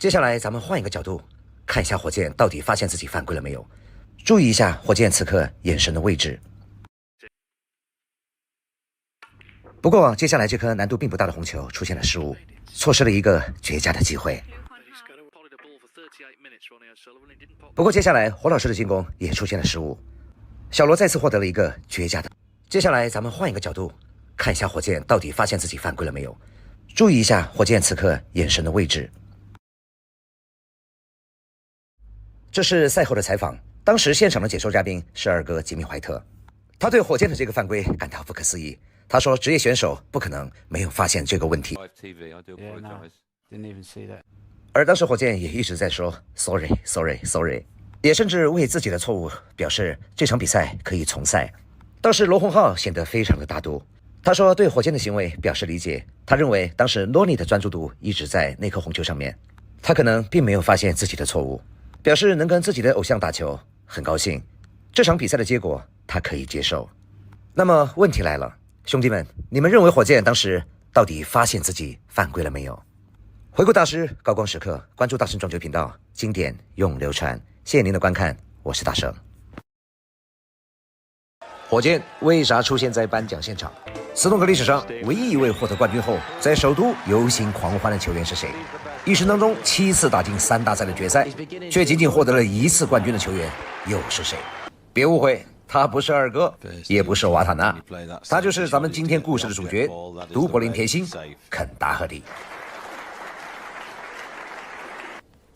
接下来咱们换一个角度，看一下火箭到底发现自己犯规了没有。注意一下火箭此刻眼神的位置。不过接下来这颗难度并不大的红球出现了失误，错失了一个绝佳的机会。不过接下来火老师的进攻也出现了失误，小罗再次获得了一个绝佳的。接下来咱们换一个角度，看一下火箭到底发现自己犯规了没有。注意一下火箭此刻眼神的位置。这是赛后的采访，当时现场的解说嘉宾是二哥吉米怀特，他对火箭的这个犯规感到不可思议。他说职业选手不可能没有发现这个问题。而当时火箭也一直在说 sorry， 也甚至为自己的错误表示这场比赛可以重赛。当时罗洪浩显得非常的大度，他说对火箭的行为表示理解，他认为当时罗尼的专注度一直在那颗红球上面，他可能并没有发现自己的错误，表示能跟自己的偶像打球很高兴，这场比赛的结果他可以接受。那么问题来了，兄弟们，你们认为火箭当时到底发现自己犯规了没有？回顾大师，高光时刻，关注大圣撞球频道，经典永流传。谢谢您的观看，我是大圣。火箭为啥出现在颁奖现场？斯诺克历史上唯一一位获得冠军后在首都游行狂欢的球员是谁？一生当中7次打进3大赛的决赛，却仅仅获得了1次冠军的球员又是谁？别误会，他不是二哥，也不是瓦塔纳，他就是咱们今天故事的主角——都柏林甜心肯达赫蒂。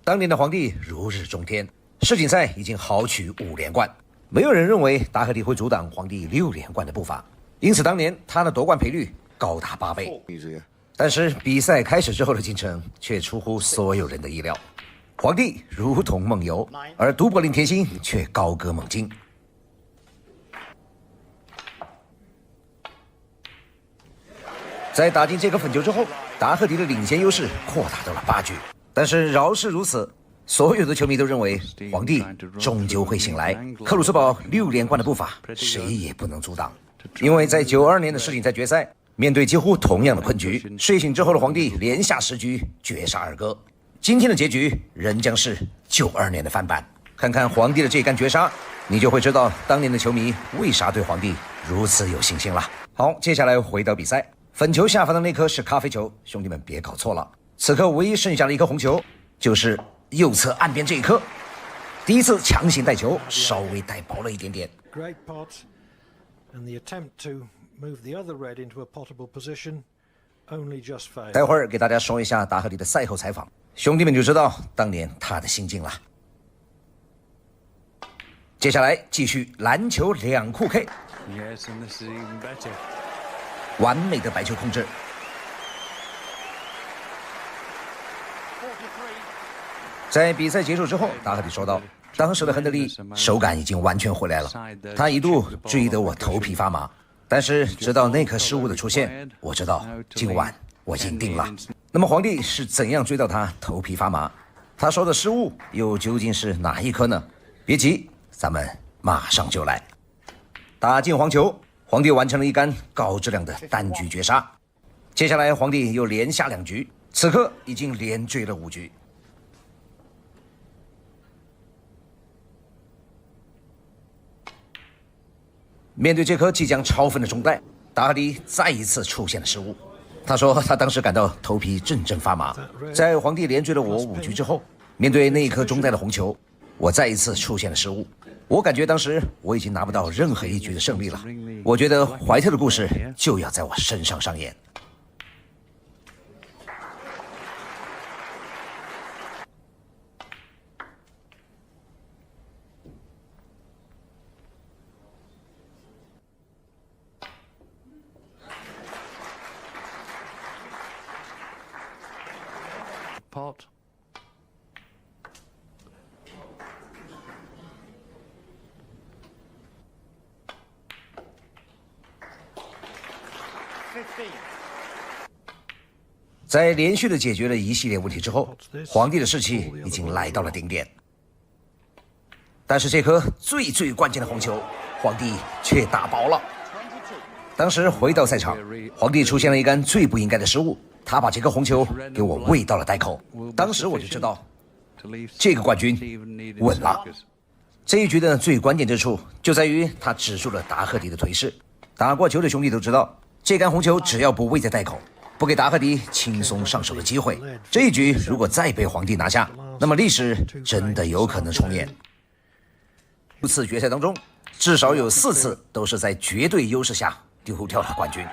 当年的皇帝如日中天，世锦赛已经豪取5连冠，没有人认为达赫蒂会阻挡皇帝6连冠的步伐，因此当年他的夺冠赔率高达8倍。但是比赛开始之后的进程却出乎所有人的意料，皇帝如同梦游，而都柏林甜心却高歌猛进。在打进这颗粉球之后，达赫蒂的领先优势扩大到了8局。但是饶是如此，所有的球迷都认为皇帝终究会醒来，克鲁斯堡6连冠的步伐谁也不能阻挡。因为在92年的世锦赛决赛，面对几乎同样的困局，睡醒之后的皇帝连下10局绝杀二哥。今天的结局仍将是92年的翻版。看看皇帝的这杆绝杀，你就会知道当年的球迷为啥对皇帝如此有信心了。好，接下来回到比赛，粉球下方的那颗是咖啡球，兄弟们别搞错了。此刻唯一剩下的一颗红球，就是右侧岸边这一颗。第一次强行带球，稍微带薄了一点点。待会儿给大家说一下达赫蒂的赛后采访，兄弟们就知道当年他的心境了。接下来继续篮球2库 K， 完美的白球控制。在比赛结束之后，达赫蒂说道：“当时的亨德利手感已经完全回来了，他一度追得我头皮发麻。但是直到那颗失误的出现，我知道今晚我赢定了。”那么皇帝是怎样追到他头皮发麻？他说的失误又究竟是哪一颗呢？别急，咱们马上就来。打进黄球，皇帝完成了一杆高质量的单局绝杀。接下来皇帝又连下2局，此刻已经连追了5局。面对这颗即将超分的中带，达赫蒂再一次出现了失误。他说他当时感到头皮阵阵发麻。在皇帝连追了我5局之后，面对那一颗中带的红球，我再一次出现了失误。我感觉当时我已经拿不到任何一局的胜利了。我觉得怀特的故事就要在我身上上演。在连续的解决了一系列问题之后，皇帝的士气已经来到了顶点。但是这颗最关键的红球，皇帝却打薄了。当时回到赛场，皇帝出现了一杆最不应该的失误，他把这个红球给我喂到了袋口，当时我就知道，这个冠军稳了。这一局的最关键之处就在于他止住了达赫迪的颓势。打过球的兄弟都知道，这杆红球只要不喂在袋口，不给达赫迪轻松上手的机会，这一局如果再被皇帝拿下，那么历史真的有可能重演。6次决赛当中，至少有4次都是在绝对优势下丢掉了冠军。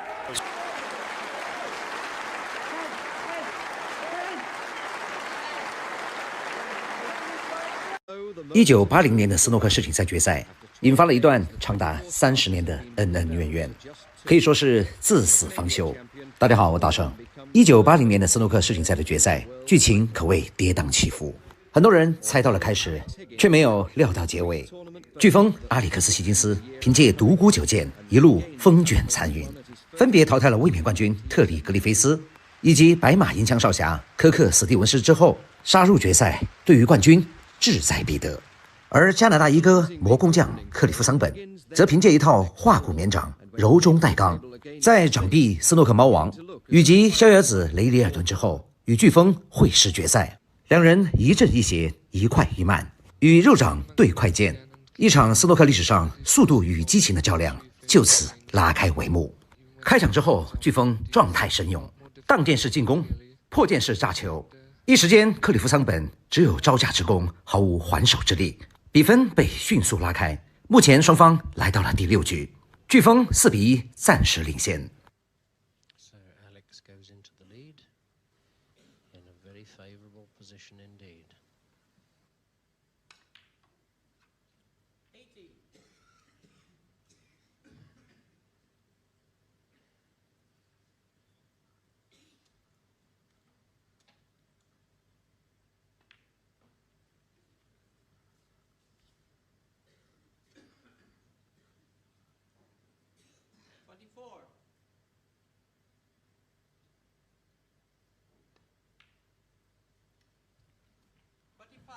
1980年的斯诺克世锦赛决赛，引发了一段长达30年的恩恩怨怨，可以说是至死方休。大家好，我大圣。1980年的斯诺克世锦赛的决赛，剧情可谓跌宕起伏，很多人猜到了开始，却没有料到结尾。飓风阿里克斯希金斯凭借独孤九剑一路风卷残云，分别淘汰了卫冕冠军特里格里菲斯以及白马银枪少侠科克史蒂文斯之后，杀入决赛，对于冠军志在必得。而加拿大一哥魔工匠克里夫桑本则凭借一套化骨绵掌柔中带刚，在掌臂斯诺克猫王以及逍遥子雷里尔顿之后，与飓风会师决赛。两人一正一邪，一快一慢，与肉掌对快剑，一场斯诺克历史上速度与激情的较量就此拉开帷幕。开场之后，飓风状态神勇，当剑式进攻，破剑式炸球，一时间克里夫桑本只有招架之功，毫无还手之力，比分被迅速拉开。目前双方来到了第6局，飓风4比1暂时领先。So Alex goes into the lead in a very favorable position indeed. 24. 25.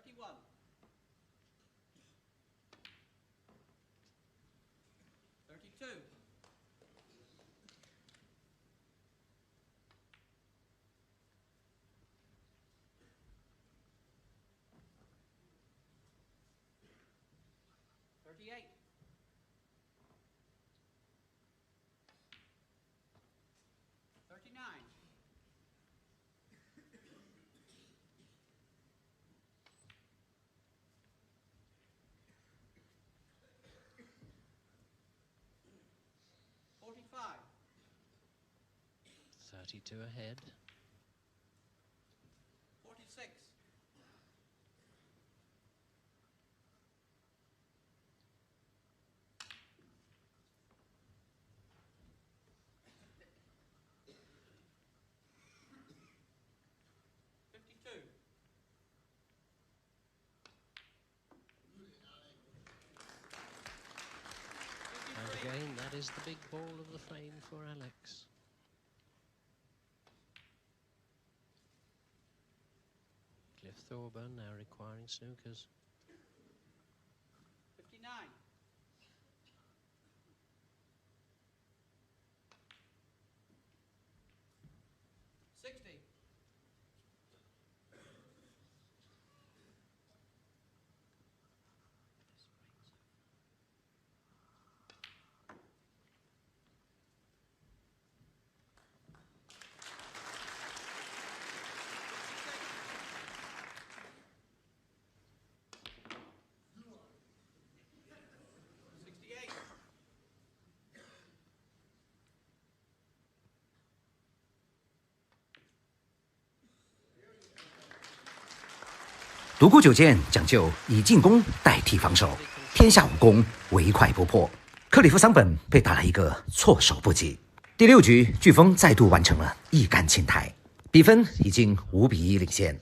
31. 32. 38. 39. 45. 32 ahead. 46. 52. And again, that is the big ball of the frame for Alex. Cliff Thorburn now requiring snookers. 59. 60. 68. 独孤九剑讲究以进攻代替防守，天下武功唯快不破。克里夫桑本被打了一个措手不及。第6局，飓风再度完成了一杆清台，比分已经5比1领先。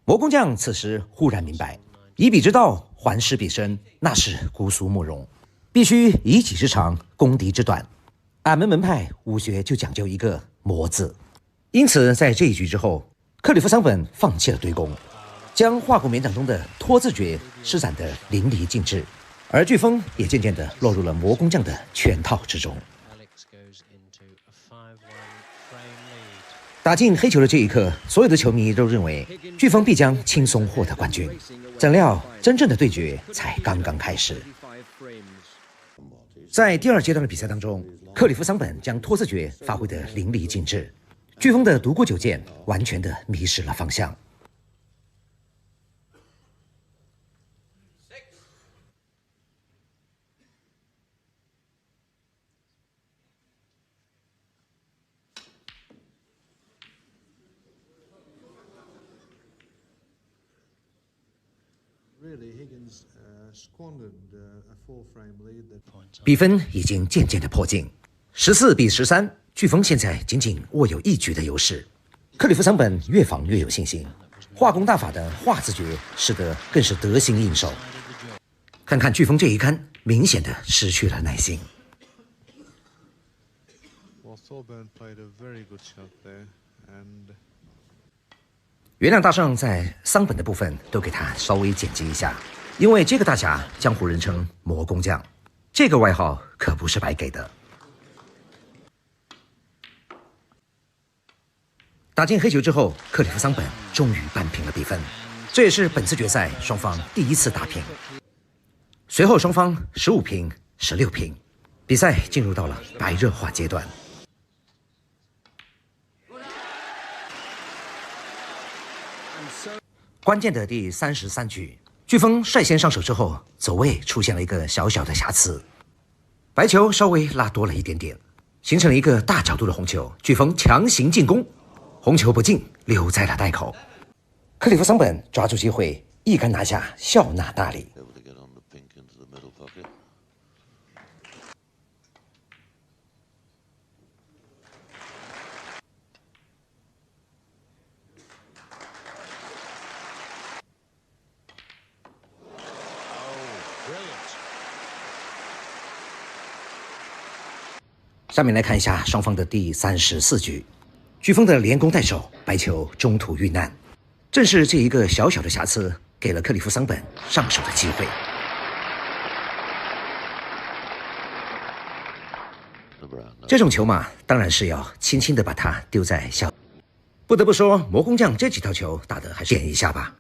魔工匠此时忽然明白，以彼之道还施彼身，那是姑苏慕容。必须以己之长攻敌之短。俺们门派武学就讲究一个磨字，因此在这一局之后，克里夫桑本放弃了对攻，将化骨绵掌中的拖字诀施展得淋漓尽致，而飓风也渐渐地落入了魔工匠的圈套之中。打进黑球的这一刻，所有的球迷都认为飓风必将轻松获得冠军。怎料，真正的对决才刚刚开始。在第二阶段的比赛当中，克里夫桑本将拖字诀发挥得淋漓尽致，飓风的独孤九剑完全的迷失了方向。比分已经渐渐的迫近，14比13，飓风现在仅仅握有一局的优势。克里夫桑本越防越有信心，化工大法的化字诀使得更是得心应手。看看飓风这一杆，明显的失去了耐心。原谅大圣在桑本的部分都给他稍微剪辑一下，因为这个大侠江湖人称魔工匠，这个外号可不是白给的。打进黑球之后，克里夫桑本终于扳平了比分，这也是本次决赛双方第一次打平。随后双方15平、16平，比赛进入到了白热化阶段。关键的第33局，飓风率先上手之后，走位出现了一个小小的瑕疵，白球稍微拉多了一点点，形成了一个大角度的红球。飓风强行进攻，红球不进，留在了袋口。克里夫桑本抓住机会，一杆拿下，笑纳大礼。下面来看一下双方的第34局，飓风的连攻带守，白球中途遇难，正是这一个小小的瑕疵，给了克里夫桑本上手的机会。这种球嘛，当然是要轻轻的把它丢在小。不得不说，魔工匠这几套球打得还是点一下吧。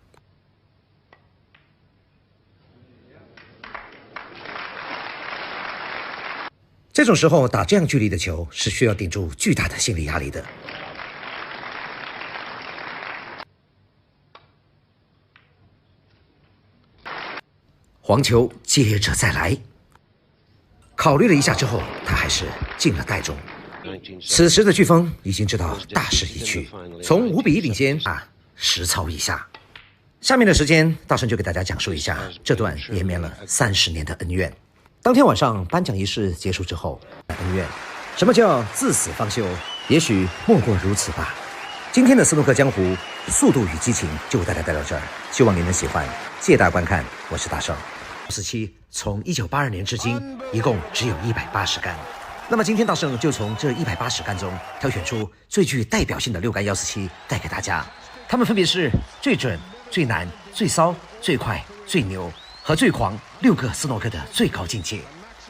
这种时候打这样距离的球是需要顶住巨大的心理压力的。黄球接着再来，考虑了一下之后，他还是进了袋中。此时的飓风已经知道大势已去，从5比1领先实操一下。下面的时间，大圣就给大家讲述一下这段延绵了30年的恩怨。当天晚上颁奖仪式结束之后，恩怨，什么叫至死方休？也许莫过如此吧。今天的斯诺克江湖速度与激情就为大家带到这儿，希望你们喜欢，谢谢大家观看，我是大圣。17从1982年至今，一共只有180杆。那么今天大圣就从这180杆中挑选出最具代表性的6杆147带给大家，它们分别是最准、最难、最骚、最快、最牛和最狂6个斯诺克的最高境界。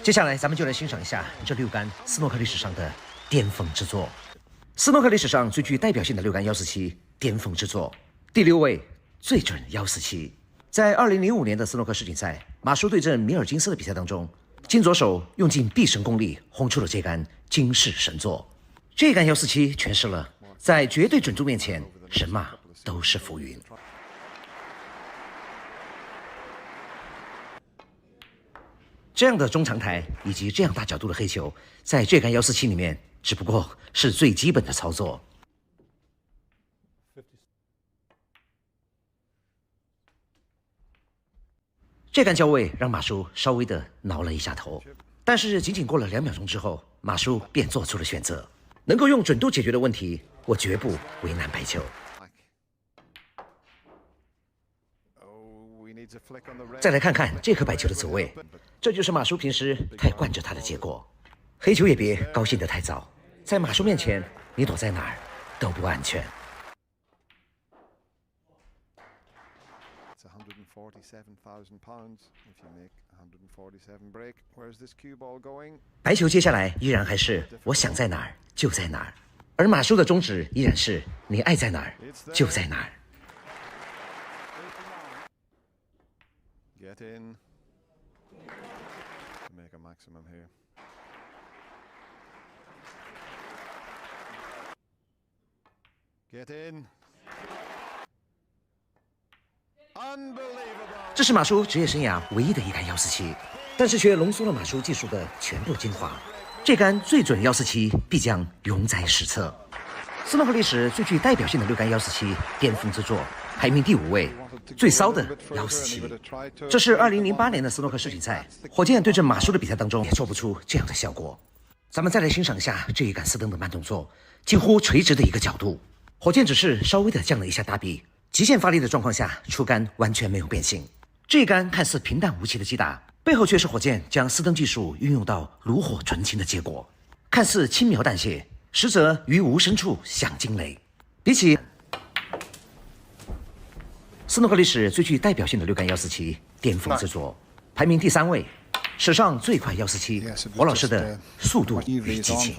接下来咱们就来欣赏一下这6杆斯诺克历史上的巅峰之作。斯诺克历史上最具代表性的6杆147巅峰之作，第6位最准147。在2005年的斯诺克世锦赛马叔对阵米尔金斯的比赛当中，金左手用尽毕生功力轰出了这杆惊世神作。这杆147诠释了在绝对准度面前，神马都是浮云。这样的中长台以及这样大角度的黑球，在这杆147里面只不过是最基本的操作。这杆交位让马叔稍微的挠了一下头，但是仅仅过了2秒钟之后，马叔便做出了选择。能够用准度解决的问题，我绝不为难白球。再来看看这颗白球的走位，这就是马叔平时太惯着他的结果。黑球也别高兴得太早，在马叔面前，你躲在哪儿都不安全。白球接下来依然还是我想在哪儿就在哪儿，而马叔的宗旨依然是你爱在哪儿就在哪儿。Get in. Make a maximum here. Get in. Unbelievable. 这是马叔职业生涯唯一的一杆147，但是却浓缩了马叔技术的全部精华。这杆最准147必将永载史册。斯诺克历史最具代表性的6杆147巅峰之作，排名第5位。最骚的147，这是2008年的斯诺克世锦赛，火箭对阵马叔的比赛当中也做不出这样的效果。咱们再来欣赏一下这一杆斯登的慢动作，近乎垂直的一个角度，火箭只是稍微的降了一下大臂，极限发力的状况下，出杆完全没有变形。这一杆看似平淡无奇的击打，背后却是火箭将斯登技术运用到炉火纯青的结果。看似轻描淡写，实则于无声处响惊雷。比起斯诺克历史最具代表性的6杆147巅峰之作，排名第3位，史上最快147，火老师的速度与激情。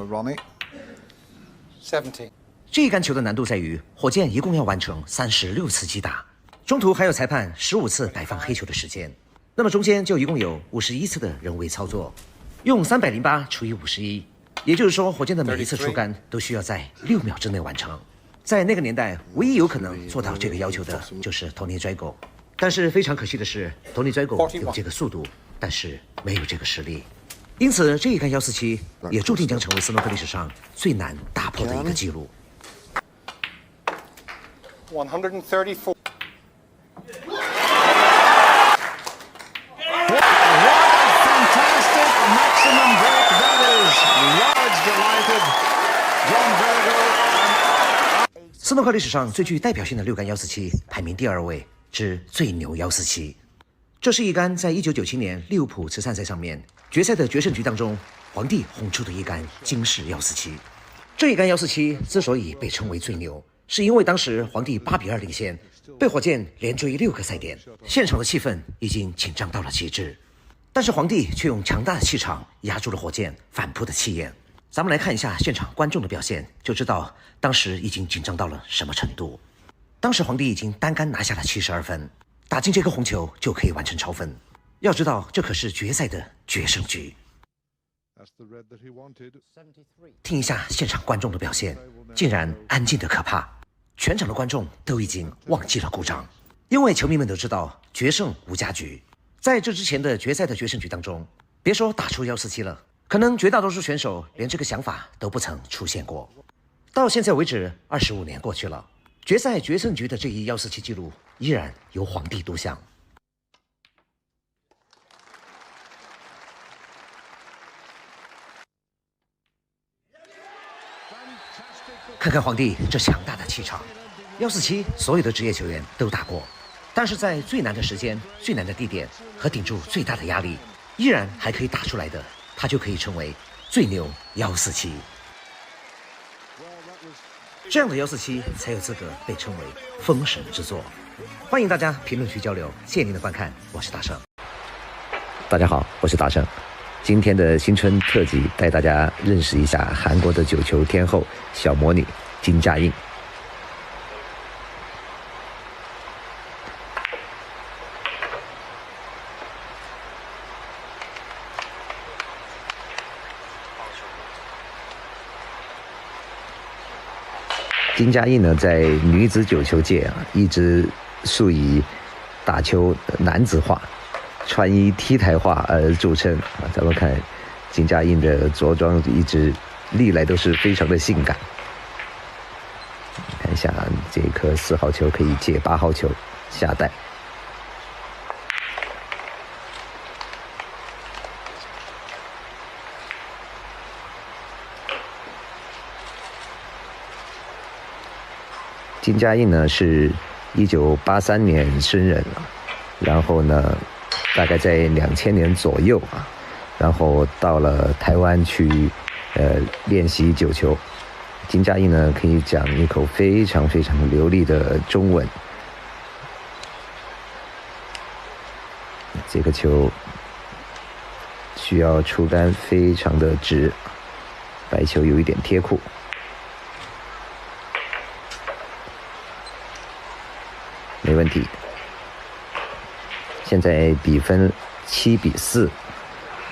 这一杆球的难度在于，火箭一共要完成36次击打，中途还有裁判15次摆放黑球的时间，那么中间就一共有51次的人为操作，用308除以51，也就是说，火箭的每一次出杆都需要在6秒之内完成。在那个年代，唯一有可能做到这个要求的就是 Tony Drago， 但是非常可惜的是 ，Tony Drago 有这个速度，但是没有这个实力，因此这一杆147也注定将成为斯诺克历史上最难打破的一个纪录。134. Fantastic maximum break that is. Large delighted. John Virgo. 斯诺克历史上最具代表性的6杆147排名第2位之最牛147，这是一杆在1997年利物浦慈善赛上面决赛的决胜局当中，皇帝轰出的一杆惊世147。这一杆147之所以被称为最牛，是因为当时皇帝8比2领先，被火箭连追6个赛点，现场的气氛已经紧张到了极致，但是皇帝却用强大的气场压住了火箭反扑的气焰。咱们来看一下现场观众的表现，就知道当时已经紧张到了什么程度。当时皇帝已经单杆拿下了72分，打进这颗红球就可以完成超分。要知道，这可是决赛的决胜局。听一下现场观众的表现，竟然安静的可怕，全场的观众都已经忘记了鼓掌，因为球迷们都知道决胜无佳局。在这之前的决赛的决胜局当中，别说打出147了，可能绝大多数选手连这个想法都不曾出现过。到现在为止，25年过去了，决赛决胜局的这一147记录依然由皇帝独享。看看皇帝这强大的气场，147所有的职业球员都打过，但是在最难的时间、最难的地点和顶住最大的压力，依然还可以打出来的，他就可以成为最牛147。这样的147才有资格被称为封神之作。欢迎大家评论区交流，谢谢您的观看，我是大圣。大家好，我是大圣。今天的新春特辑带大家认识一下韩国的9球天后小魔女金佳印。金佳印呢，在女子9球界一直素以打球男子化、穿衣 T 台化而著称咱们看金佳印的着装一直历来都是非常的性感。看一下这颗4号球可以接8号球下带。金佳印呢是1983年生人，然后呢，大概在2000年左右啊，然后到了台湾去练习九球。金佳印呢可以讲一口非常非常流利的中文。这个球需要出杆非常的直，白球有一点贴库。没问题。现在比分7-4，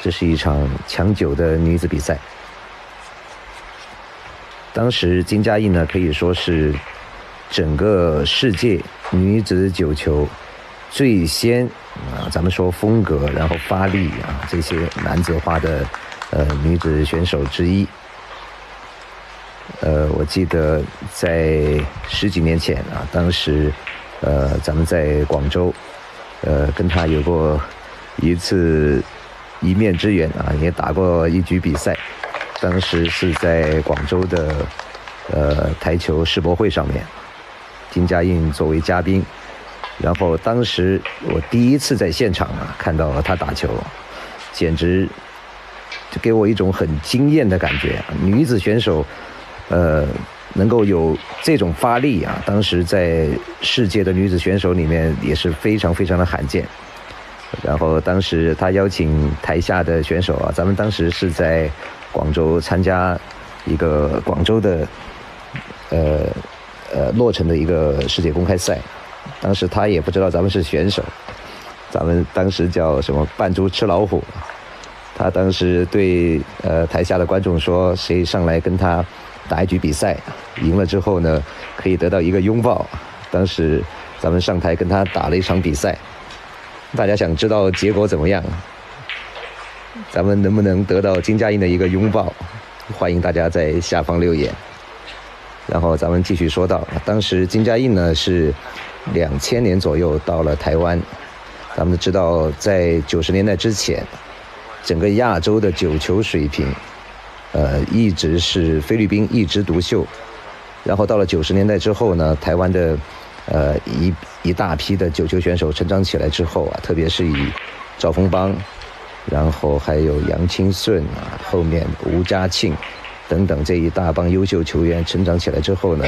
这是一场抢九的女子比赛。当时金佳印呢可以说是整个世界女子九球最先咱们说风格，然后发力这些男子化的女子选手之一。我记得在10几年前当时咱们在广州跟他有过一面之缘也打过一局比赛。当时是在广州的台球世博会上面，金佳印作为嘉宾，然后当时我第一次在现场看到他打球，简直就给我一种很惊艳的感觉。女子选手能够有这种发力当时在世界的女子选手里面也是非常非常的罕见。然后当时他邀请台下的选手咱们当时是在广州参加一个广州的洛城的一个世界公开赛，当时他也不知道咱们是选手，咱们当时叫什么扮猪吃老虎。他当时对台下的观众说，谁上来跟他打一局比赛，赢了之后呢可以得到一个拥抱。当时咱们上台跟他打了一场比赛，大家想知道结果怎么样，咱们能不能得到金佳印的一个拥抱？欢迎大家在下方留言。然后咱们继续说到，当时金佳印呢是2000年左右到了台湾。咱们知道在90年代之前，整个亚洲的九球水平一直是菲律宾一枝独秀。然后到了90年代之后呢，台湾的一大批的九球选手成长起来之后特别是以赵丰邦，然后还有杨清顺后面吴家庆等等这一大帮优秀球员成长起来之后呢，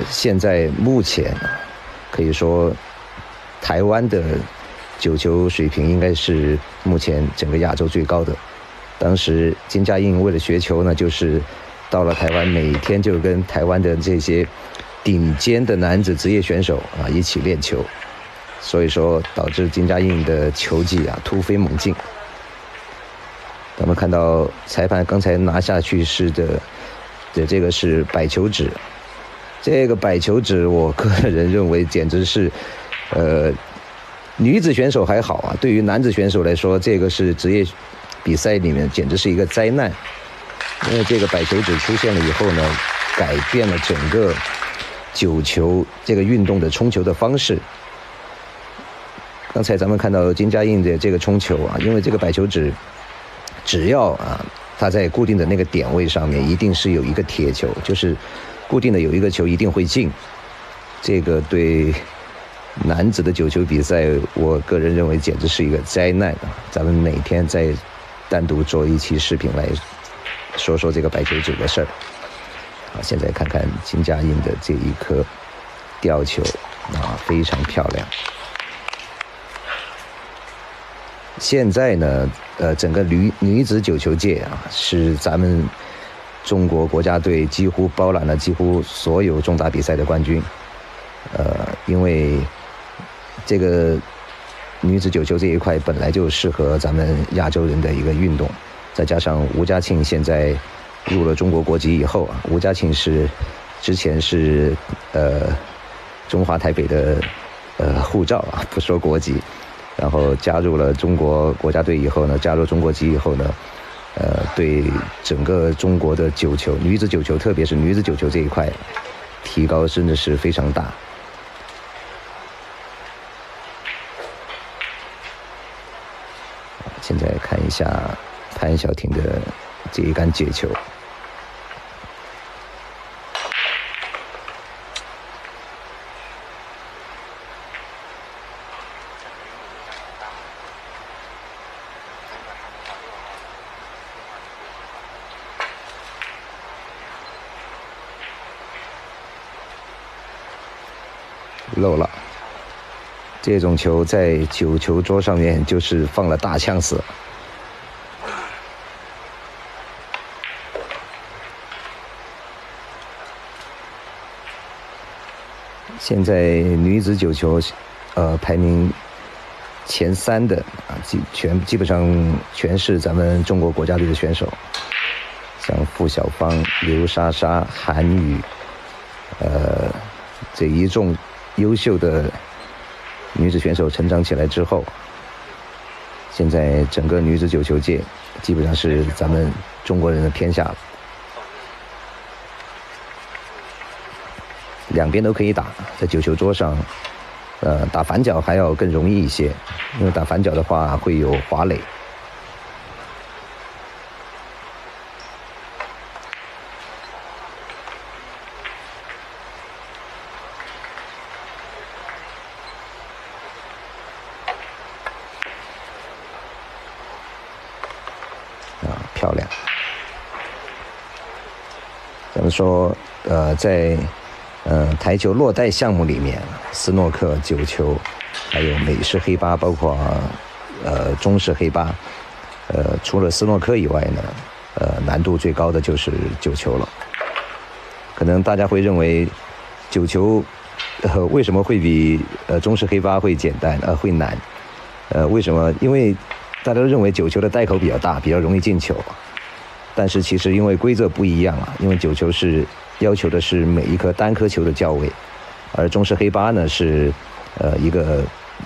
现在目前可以说台湾的九球水平应该是目前整个亚洲最高的。当时金佳印为了学球呢，就是到了台湾，每天就跟台湾的这些顶尖的男子职业选手一起练球，所以说导致金佳印的球技突飞猛进。咱们看到裁判刚才拿下去的这个是摆球指，这个摆球指我个人认为简直是女子选手还好对于男子选手来说，这个是职业比赛里面简直是一个灾难。因为这个摆球指出现了以后呢，改变了整个九球这个运动的冲球的方式。刚才咱们看到金佳印的这个冲球因为这个摆球指只要它在固定的那个点位上面一定是有一个铁球，就是固定的有一个球一定会进。这个对男子的九球比赛，我个人认为简直是一个灾难咱们哪天再单独做一期视频来说说这个摆球指的事儿。好，现在看看金佳印的这一颗吊球非常漂亮。现在呢整个女子九球界是咱们中国国家队几乎包揽了几乎所有重大比赛的冠军。因为这个女子九球这一块本来就适合咱们亚洲人的一个运动，再加上吴家庆现在入了中国国籍以后吴家庆之前是中华台北的护照不说国籍，然后加入了中国国家队以后呢，加入中国籍以后呢，对整个中国的九球，女子九球，特别是女子九球这一块，提高真的是非常大。现在看一下潘晓婷的这一杆解球。漏了。这种球在9球桌上面就是放了大枪死。现在女子9球，排名前3的啊，基本上全是咱们中国国家队的选手，像付小芳、刘莎莎、韩宇，这一众优秀的女子选手成长起来之后，现在整个女子9球界基本上是咱们中国人的天下了。两边都可以打，在9球桌上，打反脚还要更容易一些，因为打反脚的话会有滑垒。漂亮。咱们说，在台球落袋项目里面，斯诺克、9球，还有美式黑八，包括中式黑八，除了斯诺克以外呢，难度最高的就是9球了。可能大家会认为9球，为什么会比中式黑八会简单会难？为什么？因为大家都认为9球的袋口比较大，比较容易进球。但是其实因为规则不一样啊，因为9球是要求的是每一颗单颗球的校位，而中式黑八呢是一个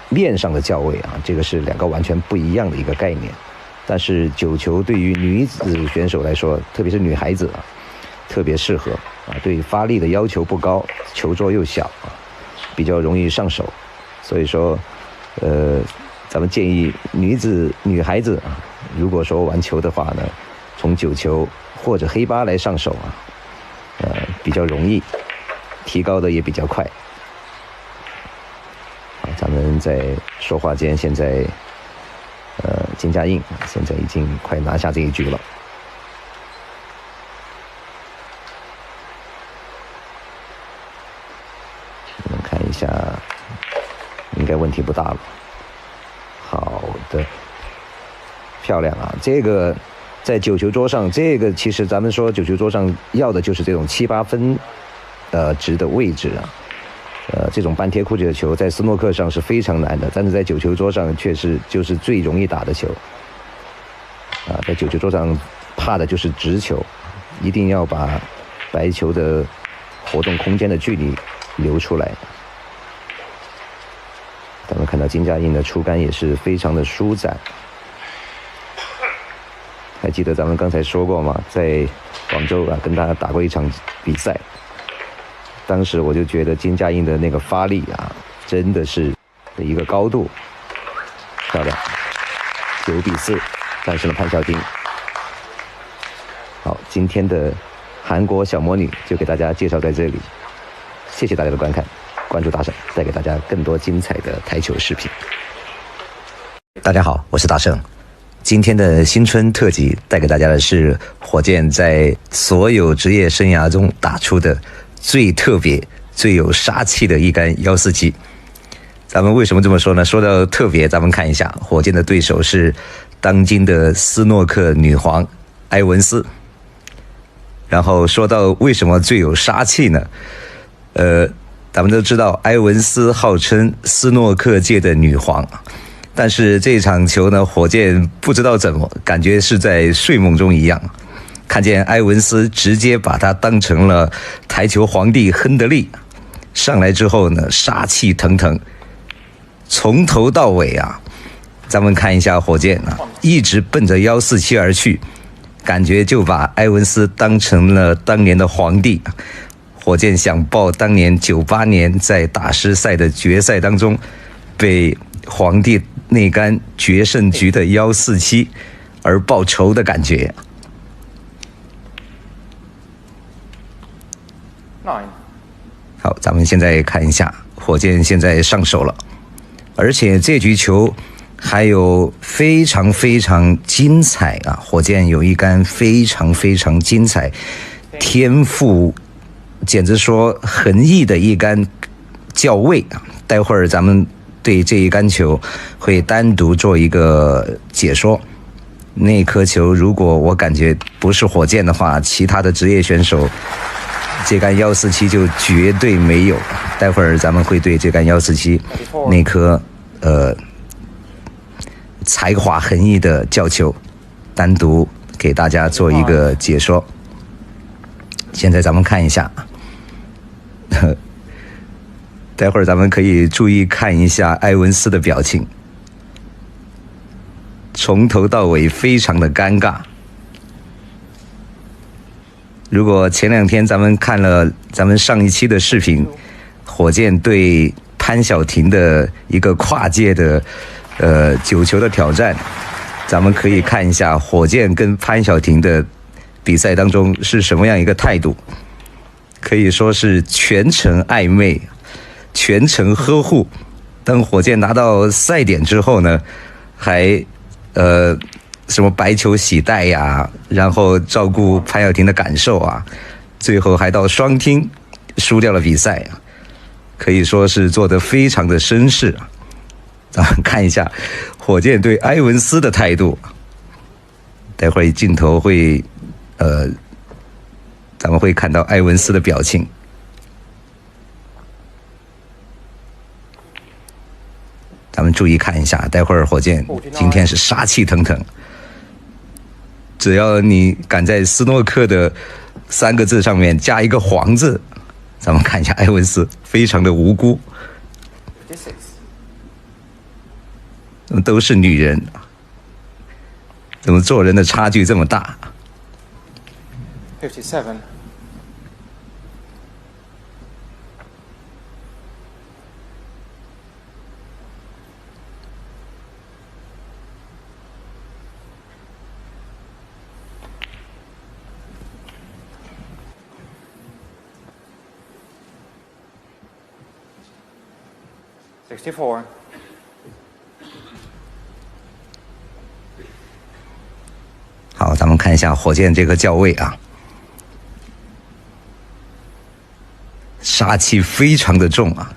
面上的校位啊，这个是2个完全不一样的一个概念。但是9球对于女子选手来说，特别是女孩子啊，特别适合啊，对发力的要求不高，球桌又小啊，比较容易上手。所以说，咱们建议女孩子啊，如果说玩球的话呢，从9球或者黑八来上手啊，比较容易，提高的也比较快。好，咱们在说话间，现在金佳印现在已经快拿下这一局了。我们看一下，应该问题不大了。好的，漂亮啊！这个在9球桌上，这个其实咱们说9球桌上要的就是这种7、8分值的位置啊。这种半贴库里的球在斯诺克上是非常难的，但是在9球桌上却是就是最容易打的球。在9球桌上怕的就是直球，一定要把白球的活动空间的距离留出来。咱们看到金佳印的出杆也是非常的舒展。还记得咱们刚才说过吗？在广州啊，跟他打过一场比赛，当时我就觉得金佳印的那个发力啊，真的是一个高度，漂亮，9-4战胜了潘晓婷。好，今天的韩国小魔女就给大家介绍在这里，谢谢大家的观看，关注大圣，带给大家更多精彩的台球视频。大家好，我是大圣。今天的新春特辑带给大家的是火箭在所有职业生涯中打出的最特别、最有杀气的一杆147。咱们为什么这么说呢？说到特别，咱们看一下，火箭的对手是当今的斯诺克女皇埃文斯。然后说到为什么最有杀气呢？咱们都知道埃文斯号称斯诺克界的女皇。但是这场球呢，火箭不知道怎么感觉是在睡梦中一样，看见埃文斯直接把他当成了台球皇帝亨德利，上来之后呢，杀气腾腾，从头到尾啊，咱们看一下火箭啊，一直奔着147而去，感觉就把埃文斯当成了当年的皇帝。火箭想报当年98年在大师赛的决赛当中被皇帝那杆决胜局的147而报仇的感觉。好，咱们现在看一下，火箭现在上手了，而且这局球还有非常非常精彩啊！火箭有一杆非常非常精彩、天赋简直说横溢的一杆叫位啊，待会儿咱们对这一杆球会单独做一个解说。那颗球如果我感觉不是火箭的话，其他的职业选手这杆147就绝对没有。待会儿咱们会对这杆147那颗才华横溢的叫球单独给大家做一个解说。现在咱们看一下，待会儿咱们可以注意看一下埃文斯的表情，从头到尾非常的尴尬。如果前2天咱们看了咱们上一期的视频，火箭对潘晓婷的一个跨界的9球的挑战，咱们可以看一下火箭跟潘晓婷的比赛当中是什么样一个态度，可以说是全程暧昧，全程呵护。当火箭拿到赛点之后呢，还什么白球洗带呀，然后照顾潘晓婷的感受啊，最后还到双听输掉了比赛啊，可以说是做得非常的绅士啊。咱们看一下火箭对埃文斯的态度，待会儿镜头会咱们会看到埃文斯的表情。咱们注意看一下，待会儿火箭今天是杀气腾腾。只要你敢在斯诺克的3个字上面加一个黄字，咱们看一下埃文斯非常的无辜。都是女人，怎么做人的差距这么大57. 64. 好，咱们看一下火箭这个叫位啊，杀气非常的重啊。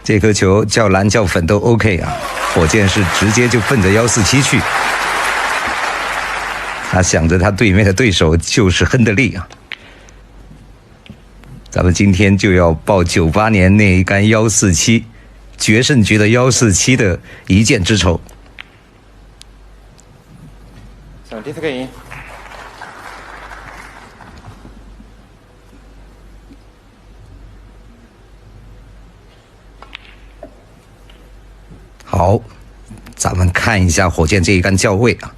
这颗球叫蓝叫粉都 OK 啊，火箭是直接就奔着147去。他想着他对面的对手就是亨德利啊。咱们今天就要报98年那一杆147决胜局的147的一箭之仇。73. 好，咱们看一下火箭这一杆叫位啊。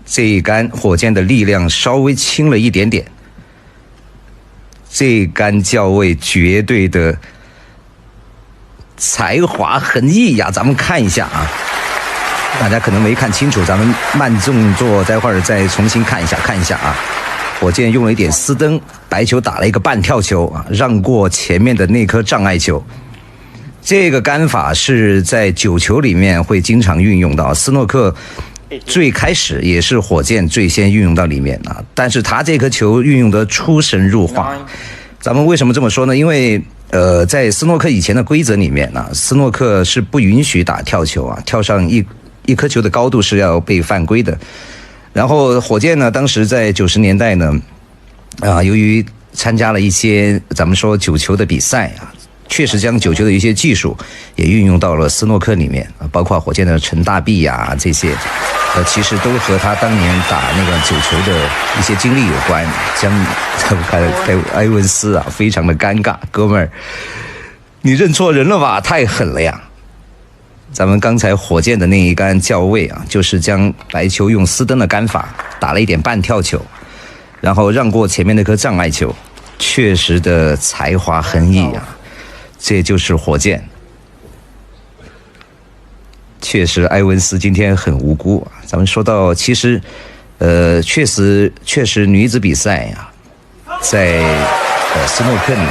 这一杆火箭的力量稍微轻了一点点，这一杆叫位绝对的才华横溢呀！咱们看一下啊，大家可能没看清楚，咱们慢动作，待会儿再重新看一下啊。火箭用了一点斯登，白球打了一个半跳球啊，让过前面的那颗障碍球。这个杆法是在9球里面会经常运用到，斯诺克最开始也是火箭最先运用到里面啊，但是他这颗球运用得出神入化。咱们为什么这么说呢？因为在斯诺克以前的规则里面呢，斯诺克是不允许打跳球啊，跳上一颗球的高度是要被犯规的。然后火箭呢，当时在90年代呢，由于参加了一些咱们说9球的比赛啊，确实将9球的一些技术也运用到了斯诺克里面，包括火箭的陈大臂呀这些，其实都和他当年打那个9球的一些经历有关。看埃文斯啊，非常的尴尬，哥们儿，你认错人了吧？太狠了呀！咱们刚才火箭的那一杆叫位啊，就是将白球用斯登的杆法打了一点半跳球，然后让过前面那颗障碍球，确实的才华横溢啊！这就是火箭。确实，埃文斯今天很无辜啊。咱们说到，其实，确实女子比赛呀，在斯诺克里面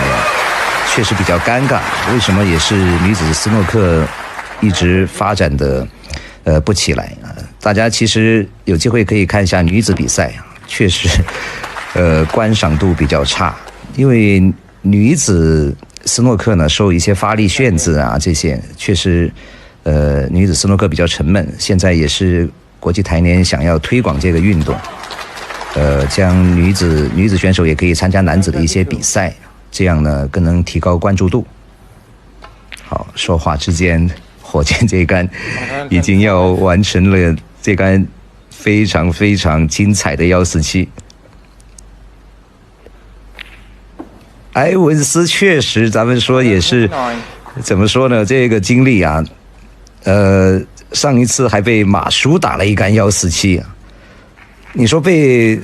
确实比较尴尬。为什么也是女子斯诺克一直发展的不起来啊？大家其实有机会可以看一下女子比赛啊，确实观赏度比较差，因为女子斯诺克呢受一些发力限制啊，这些确实，女子斯诺克比较沉闷。现在也是国际台联想要推广这个运动，将女子选手也可以参加男子的一些比赛，这样呢更能提高关注度。好，说话之间，火箭这一杆已经要完成了这杆非常非常精彩的147。埃文斯确实，咱们说也是，怎么说呢？这个经历啊，上一次还被马叔打了一杆147啊。你说被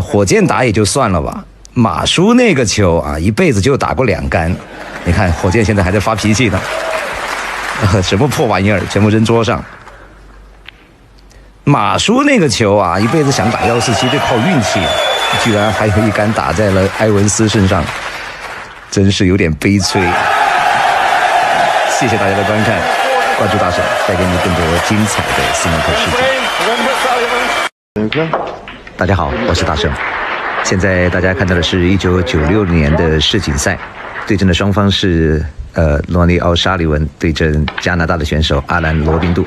火箭打也就算了吧，马叔那个球啊，一辈子就打过2杆。你看火箭现在还在发脾气呢，什么破玩意儿，全部扔桌上。马叔那个球啊，一辈子想打147就靠运气，居然还有一杆打在了埃文斯身上。真是有点悲催。谢谢大家的观看，关注大圣，带给你更多精彩的斯诺克世界。大家好，我是大圣。现在大家看到的是1996年的世锦赛，对阵的双方是罗尼·奥沙利文对阵加拿大的选手阿兰·罗宾杜。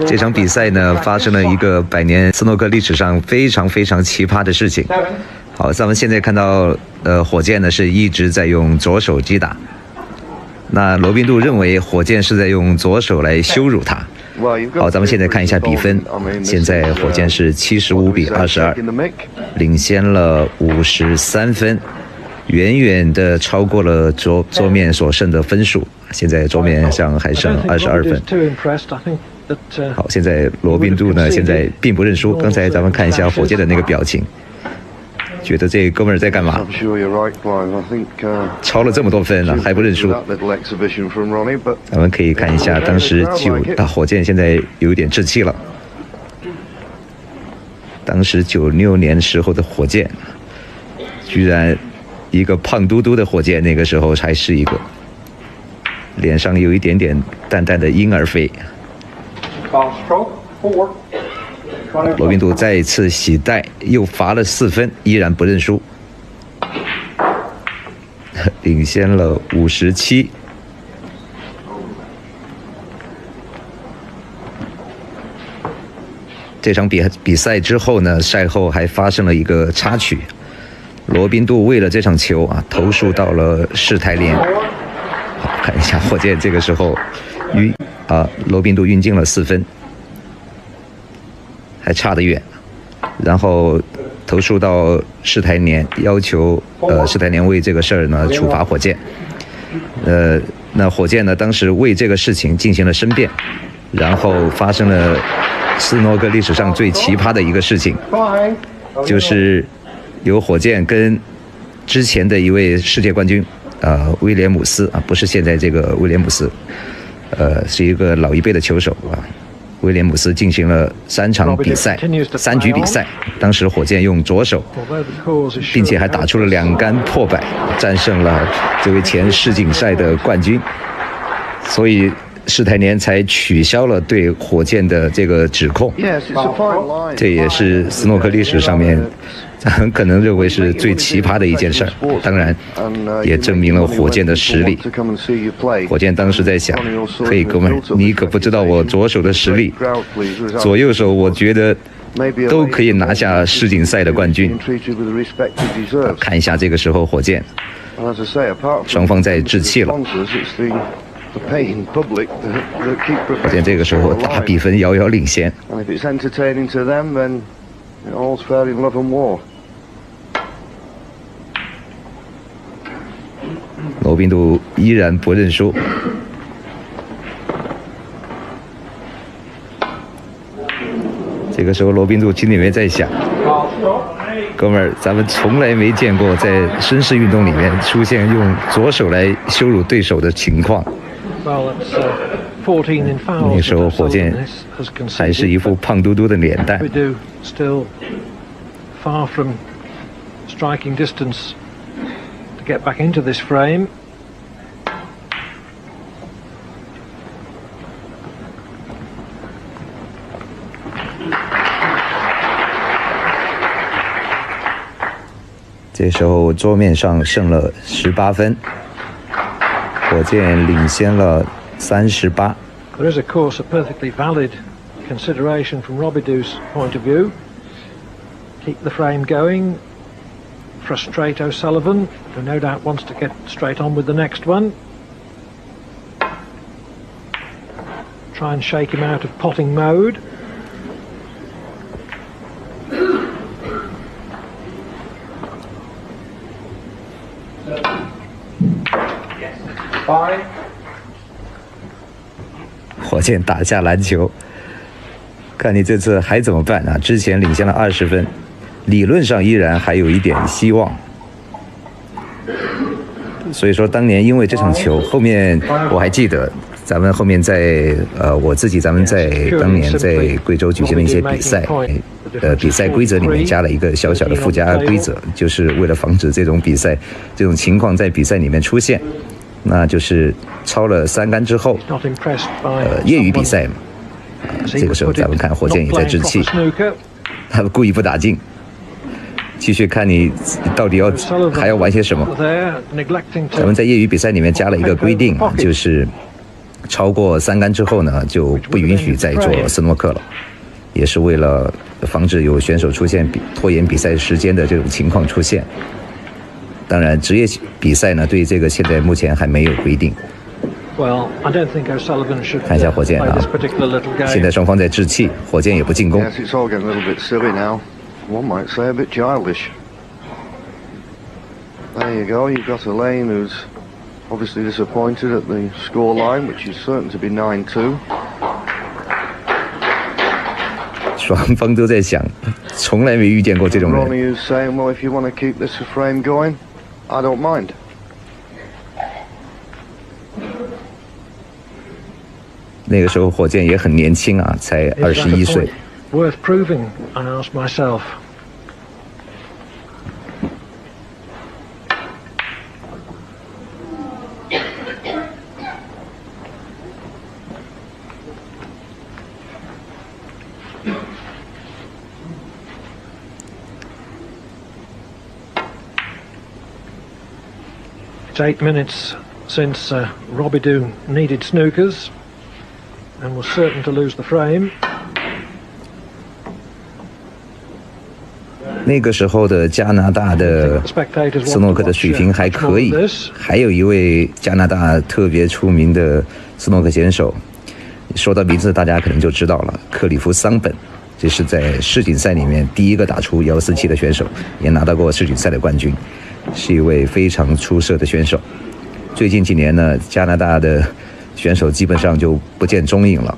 这场比赛呢，发生了一个100年斯诺克历史上非常非常奇葩的事情。好，咱们现在看到，火箭呢是一直在用左手击打。那罗宾杜认为火箭是在用左手来羞辱他。好，咱们现在看一下比分，现在火箭是75-22，领先了53分，远远的超过了桌面所剩的分数。现在桌面上还剩22分。好，现在罗宾杜呢现在并不认输。刚才咱们看一下火箭的那个表情。觉得这哥们儿在干嘛？超了这么多分了，还不认输。咱们可以看一下，当时火箭现在有点稚气了。当时96年时候的火箭，居然一个胖嘟嘟的火箭，那个时候还是一个脸上有一点点淡淡的婴儿肥。罗宾杜再一次洗带，又罚了4分，依然不认输，领先了57。这场比赛之后呢，赛后还发生了一个插曲，罗宾杜为了这场球啊，投诉到了世台联。好，看一下火箭这个时候罗宾杜运进了4分。还差得远，然后投诉到世台联，要求世台联为这个事儿呢处罚火箭。那火箭呢当时为这个事情进行了申辩，然后发生了斯诺克历史上最奇葩的一个事情，就是由火箭跟之前的一位世界冠军威廉姆斯啊，不是现在这个威廉姆斯，是一个老一辈的球手啊。威廉姆斯进行了3场比赛，3局比赛。当时火箭用左手，并且还打出了2杆破百，战胜了这位前世锦赛的冠军。所以世台联才取消了对火箭的这个指控。这也是斯诺克历史上面很可能认为是最奇葩的一件事儿，当然也证明了火箭的实力。火箭当时在想，嘿哥们儿，你可不知道我左手的实力，左右手我觉得都可以拿下世锦赛的冠军。看一下这个时候火箭双方在置气了，火箭这个时候大比分遥遥领先。罗宾杜依然不认输，这个时候罗宾杜心里面在想，哥们儿，咱们从来没见过在绅士运动里面出现用左手来羞辱对手的情况。那时候火箭还是一副胖嘟嘟的脸蛋。Far from striking distance to get back into this frame. 这这时候桌面上剩了18分，火箭领先了38。There is, of course, a perfectly valid consideration from Robidoux' point of view. Keep the frame going, frustrate O'Sullivan, who no doubt wants to get straight on with the next one. Try and shake him out of potting mode. Five. 火箭打下篮球，看你这次还怎么办啊？之前领先了20分，理论上依然还有一点希望。所以说，当年因为这场球，后面我还记得，咱们后面在我自己咱们在当年在贵州举行的一些比赛，比赛规则里面加了一个小小的附加规则，就是为了防止这种比赛这种情况在比赛里面出现，那就是超了3杆之后，业余比赛嘛，这个时候咱们看火箭也在置气，他们故意不打进。继续看你到底还要玩些什么。咱们在业余比赛里面加了一个规定，就是超过3杆之后呢，就不允许再做斯诺克了，也是为了防止有选手出现拖延比赛时间的这种情况出现。当然，职业比赛呢，对这个现在目前还没有规定。看一下火箭啊，现在双方在置气，火箭也不进攻。One might say a bit childish. There you go, you've got Elaine who's obviously disappointed at the scoreline, which is certain to be 9-2. 双方都在想，从来没遇见过这种人。Ronnie is saying, well, if you want to keep this frame going, I don't mind. 那个时候火箭也很年轻啊，才21岁。Worth proving, I ask myself. It's 8 minutes since Robidoux needed snookers and was certain to lose the frame. 那个时候的加拿大的斯诺克的水平还可以，还有一位加拿大特别出名的斯诺克选手，说到名字大家可能就知道了，克里夫·桑本，这是在世锦赛里面第一个打出147的选手，也拿到过世锦赛的冠军，是一位非常出色的选手。最近几年呢，加拿大的选手基本上就不见踪影了。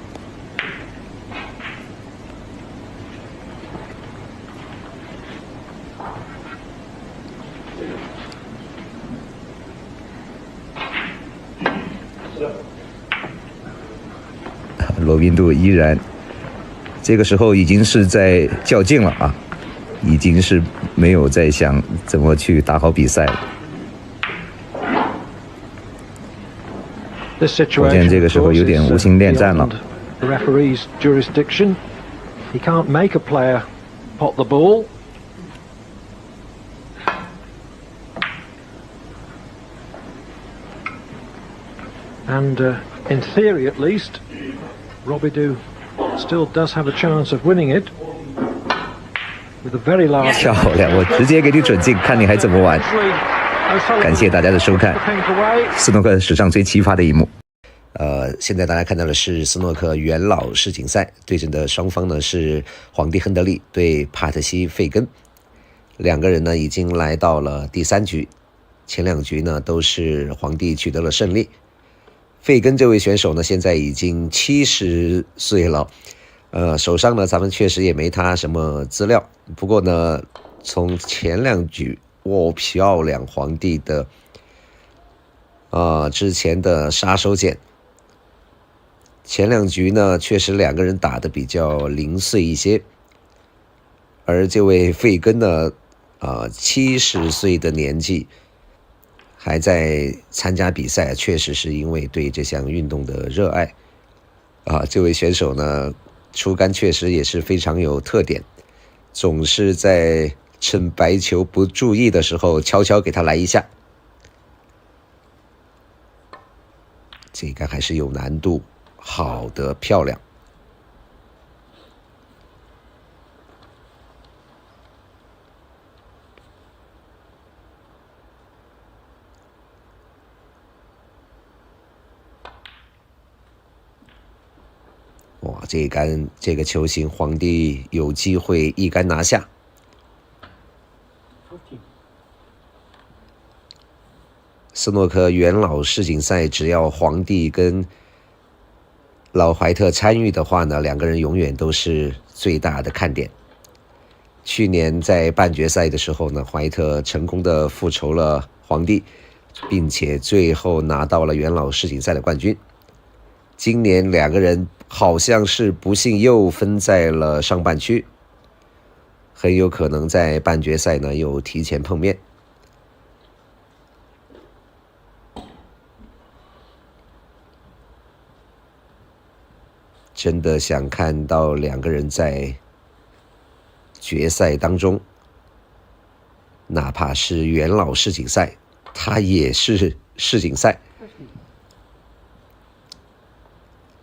罗宾度依然，这个时候已经是在较劲了啊，已经是没有在想怎么去打好比赛了。火箭这个时候有点无心恋战了。He can't make a player pot the ball. And in theory, at least, Robidoux still does have a chance of winning it with a very large. 漂亮，我直接给你准进，看你还怎么玩。感谢大家的收看，斯诺克史上最奇葩的一幕。现在大家看到的是斯诺克元老世锦赛对阵的双方呢是皇帝亨德利对帕特西费根，两个人呢已经来到了第3局，前2局呢都是皇帝取得了胜利。费根这位选手呢现在已经70岁了，手上呢咱们确实也没他什么资料，不过呢从前2局漂亮，皇帝的之前的杀手锏。前2局呢，确实两个人打得比较零碎一些，而这位费根呢，70岁的年纪还在参加比赛，确实是因为对这项运动的热爱这位选手呢，出杆确实也是非常有特点，总是在趁白球不注意的时候，悄悄给他来一下。这个还是有难度，好的，漂亮。哇，这个球型，皇帝有机会一杆拿下。斯诺克元老世锦赛，只要皇帝跟老怀特参与的话呢，两个人永远都是最大的看点。去年在半决赛的时候呢，怀特成功的复仇了皇帝，并且最后拿到了元老世锦赛的冠军。今年两个人好像是不幸又分在了上半区，很有可能在半决赛呢又提前碰面。真的想看到两个人在决赛当中，哪怕是元老世锦赛，它也是世锦赛。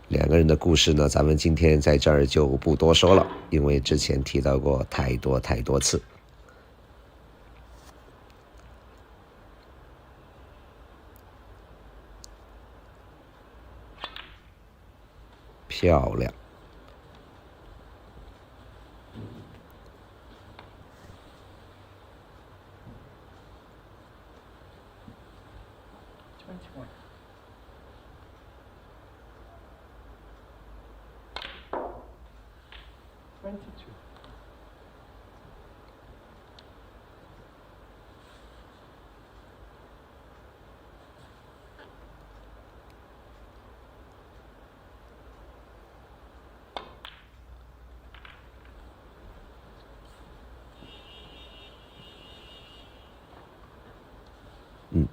两个人的故事呢，咱们今天在这儿就不多说了，因为之前提到过太多次。漂亮。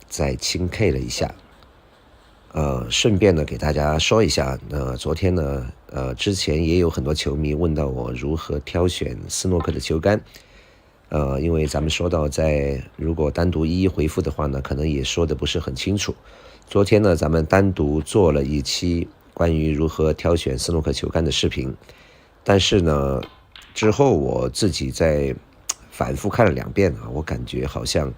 再轻 K 了一下。顺便呢给大家说一下，昨天呢，之前也有很多球迷问到我如何挑选斯诺克的球杆。因为咱们说到如果单独一一回复的话呢，可能也说的不是很清楚。昨天呢，咱们单独做了一期关于如何挑选斯诺克球杆的视频，但是呢，之后我自己在反复看了2遍啊，我感觉好像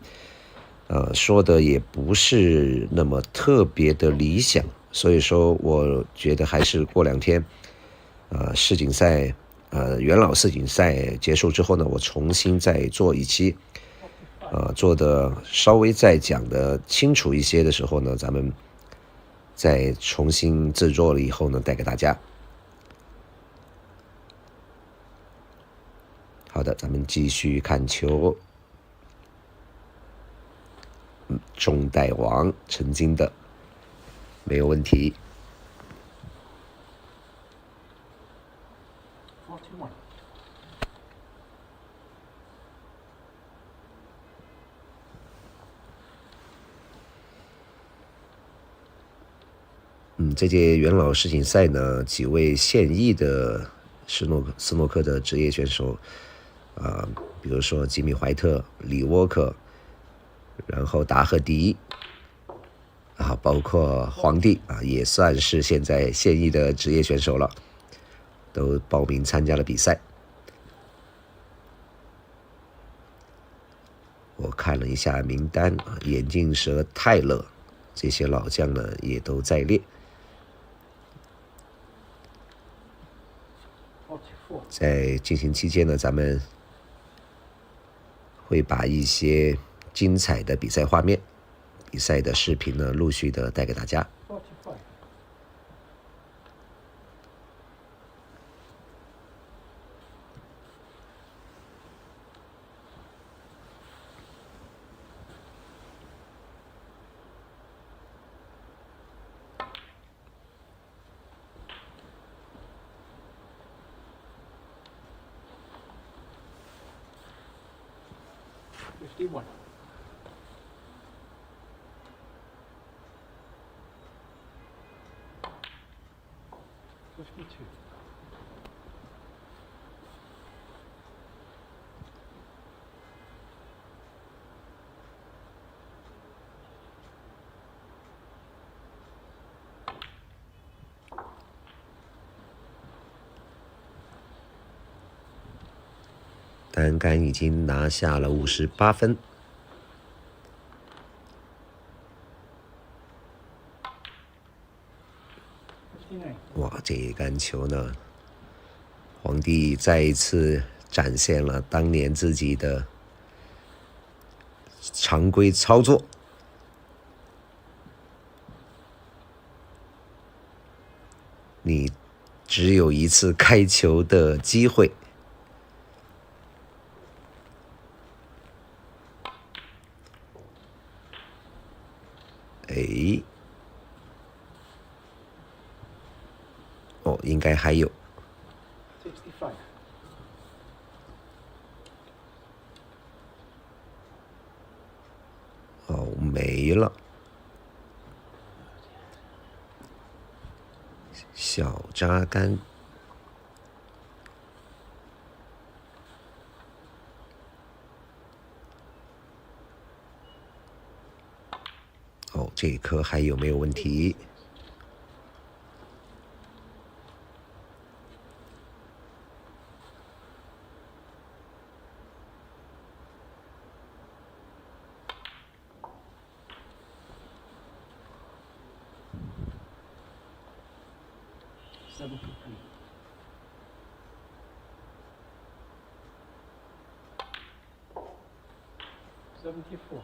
说的也不是那么特别的理想，所以说我觉得还是过2天，世锦赛，元老世锦赛结束之后呢，我重新再做一期，做的稍微再讲的清楚一些的时候呢，咱们再重新制作了以后呢，带给大家。好的，咱们继续看球。中代王曾经的没有问题。这届元老世锦赛呢，几位现役的斯诺克的职业选手，比如说吉米怀特、李沃克，然后达赫迪，包括皇帝也算是现在现役的职业选手了，都报名参加了比赛。我看了一下名单，眼镜蛇泰勒这些老将呢也都在列。在进行期间呢，咱们会把一些精彩的比赛画面、比赛的视频呢，陆续的带给大家。51. 52. 单杆已经拿下了58分。哇，这一杆球呢，皇帝再一次展现了当年自己的常规操作。你只有一次开球的机会。哎，哦，应该还有。哦，没了。小扎杆。哦，这一颗还有没有问题？74. .81.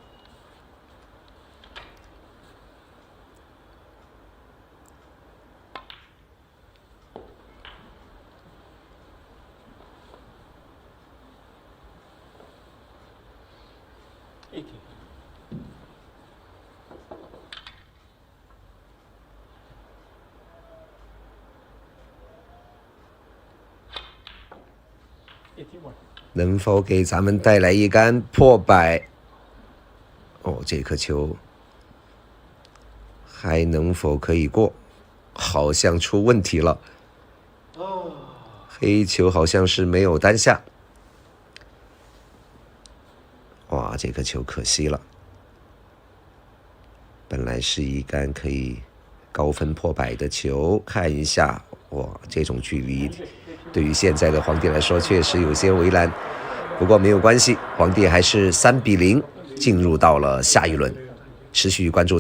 能否给咱们带来一杆破百？哦，这颗球还能否可以过？好像出问题了。黑球好像是没有单下。哇，这颗球可惜了。本来是一杆可以高分破百的球，看一下，哇，这种距离对于现在的皇帝来说确实有些为难。不过没有关系，皇帝还是3-0进入到了下一轮。持续关注。